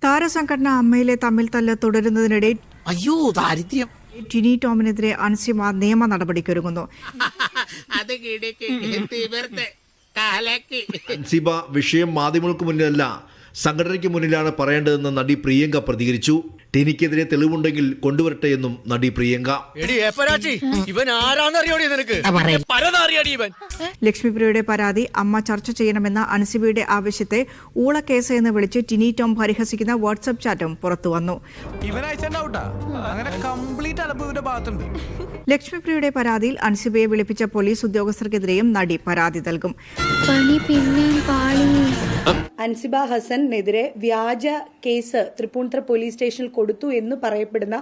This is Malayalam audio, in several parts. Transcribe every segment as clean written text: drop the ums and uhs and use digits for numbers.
താരസംഘടന അമ്മയിലെ തമ്മിൽ തല്ല് തുടരുന്നതിനിടെ അയ്യോ ദാരിദ്ര്യം ടിനി ടോമിനെതിരെ അൻസിബ നിയമ നടപടിക്കൊരുങ്ങുന്നു. അൻസിബ വിഷയം മാധ്യമങ്ങൾക്ക് മുന്നിലല്ല സംഘടനയ്ക്ക് മുന്നിലാണ് പറയേണ്ടതെന്ന് നടി പ്രിയങ്ക പ്രതികരിച്ചു. ടിനിക്കെതിരെ തെളിവുണ്ടെങ്കിൽ കൊണ്ടുവരട്ടെ എന്നും നടി പ്രിയങ്ക. ലക്ഷ്മിപ്രിയയുടെ പരാതി അമ്മ ചർച്ച ചെയ്യണമെന്ന അൻസിബയുടെ ആവശ്യത്തെ ഊളക്കേസ് എന്ന് വിളിച്ച് ടിനി ടോം പരിഹസിക്കുന്ന വാട്സ്ആപ്പ് ചാറ്റും പുറത്തുവന്നു. ലക്ഷ്മിപ്രിയയുടെ പരാതിയിൽ അൻസിബയെ വിളിപ്പിച്ച പോലീസ് ഉദ്യോഗസ്ഥർക്കെതിരെയും നടി പരാതി നൽകും. അൻസിബ ഹസനെതിരെ വ്യാജ കേസ് തൃപ്പൂണിത്തുറ പോലീസ് സ്റ്റേഷനിൽ കൊടുത്തു എന്ന് പറയപ്പെടുന്ന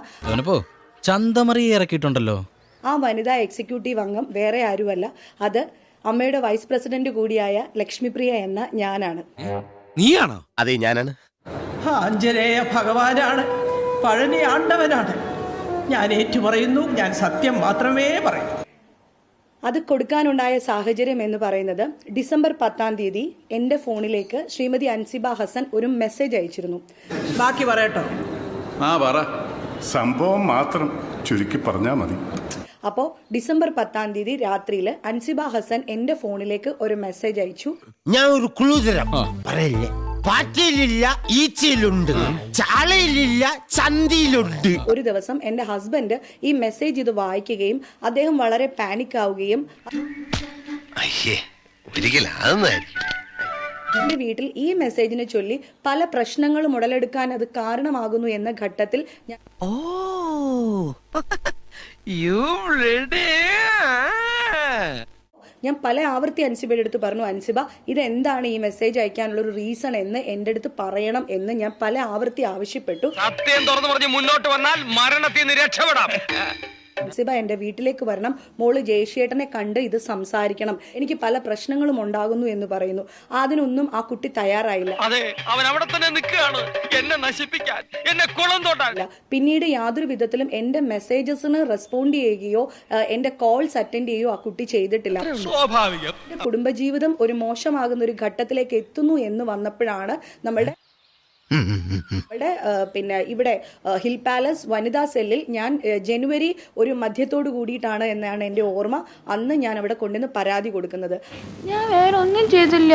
ചന്തമറി ഇറക്കിയിട്ടുണ്ടല്ലോ. ആ വനിതാ എക്സിക്യൂട്ടീവ് അംഗം വേറെ ആരുമല്ല, അത് അമ്മയുടെ വൈസ് പ്രസിഡന്റ് കൂടിയായ ലക്ഷ്മിപ്രിയ എന്ന ഞാനാണ്. നീയാണോ? അതെ, ഞാനാണ്. ആഞ്ജനേയ ഭഗവാനാണ്, പഴനി ആണ്ടവനാണ്. ഞാൻ ഏറ്റുപറയുന്നു, ഞാൻ സത്യം മാത്രമേ പറയൂ. അത് കൊടുക്കാനുണ്ടായ സാഹചര്യം എന്ന് പറയുന്നത് ഡിസംബർ 10 എന്റെ ഫോണിലേക്ക് ശ്രീമതി അൻസിബ ഹസൻ ഒരു മെസ്സേജ് അയച്ചിരുന്നു. ബാക്കി പറയട്ടോ? പറ. സംഭവം മാത്രം ചുരുക്കി പറഞ്ഞാ മതി. അപ്പോൾ ഡിസംബർ 10 രാത്രിയിൽ അൻസിബ ഹസൻ എന്റെ ഫോണിലേക്ക് ഒരു മെസ്സേജ് അയച്ചു. ഞാൻ ഒരു ക്ലൂ തരാം, പറയല്ലേ. പാറ്റയിലില്ല ഈച്ചയിലുണ്ട്, ചാളയിലില്ല ചന്തിയിലുണ്ട്. ഒരു ദിവസം എന്റെ ഹസ്ബൻഡ് ഈ മെസ്സേജ് ഇത് വായിക്കുകയും അദ്ദേഹം വളരെ പാനിക് ആവുകയും എന്റെ വീട്ടിൽ ഈ മെസ്സേജിനെ ചൊല്ലി പല പ്രശ്നങ്ങളും ഉടലെടുക്കാൻ അത് കാരണമാകുന്നു എന്ന ഘട്ടത്തിൽ ഞാൻ പല ആവർത്തി അൻസിബയുടെ അടുത്ത് പറഞ്ഞു, അൻസിബ ഇതെന്താണ് ഈ മെസ്സേജ് അയക്കാനുള്ള ഒരു റീസൺ എന്ന് എന്റെ അടുത്ത് പറയണം എന്ന് ഞാൻ പല ആവർത്തി ആവശ്യപ്പെട്ടു. സത്യം തുറന്നു പറഞ്ഞ് മുന്നോട്ട് വന്നാൽ മരണത്തിൽ നിന്ന് രക്ഷപ്പെടാം. അൻസിബ എന്റെ വീട്ടിലേക്ക് വരണം, മോള് ജയശേട്ടനെ കണ്ട് ഇത് സംസാരിക്കണം, എനിക്ക് പല പ്രശ്നങ്ങളും ഉണ്ടാകുന്നു എന്ന് പറയുന്നു. അതിനൊന്നും ആ കുട്ടി തയ്യാറായില്ല. അതെ, അവൻ അവിടെ തന്നെ നിൽക്കുകയാണ്, എന്നെ നശിപ്പിക്കാൻ, എന്നെ കുളം തോട്ടാൻ. പിന്നീട് യാതൊരു വിധത്തിലും എന്റെ മെസ്സേജസിന് റെസ്പോണ്ട് ചെയ്യുകയോ എന്റെ കോൾസ് അറ്റൻഡ് ചെയ്യുകയോ ആ കുട്ടി ചെയ്തിട്ടില്ല. സ്വാഭാവികം. കുടുംബജീവിതം ഒരു മോശമാകുന്ന ഒരു ഘട്ടത്തിലേക്ക് എത്തുന്നു എന്ന് വന്നപ്പോഴാണ് നമ്മളുടെ ഇവിടെ ഹിൽ പാലസ് വനിതാ സെല്ലിൽ ഞാൻ ജനുവരി ഒരു മധ്യത്തോട് കൂടിയിട്ടാണ് എന്നാണ് എന്റെ ഓർമ്മ. അന്ന് ഞാൻ അവിടെ കൊണ്ടുവന്ന് പരാതി കൊടുക്കുന്നത്. ഞാൻ വേറെ ഒന്നും ചെയ്തില്ല,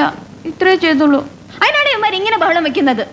ഇത്രേ ചെയ്തുള്ളൂ. അതിനാണ് ഇവന്മാർ ഇങ്ങനെ ബഹളം വെക്കുന്നത്.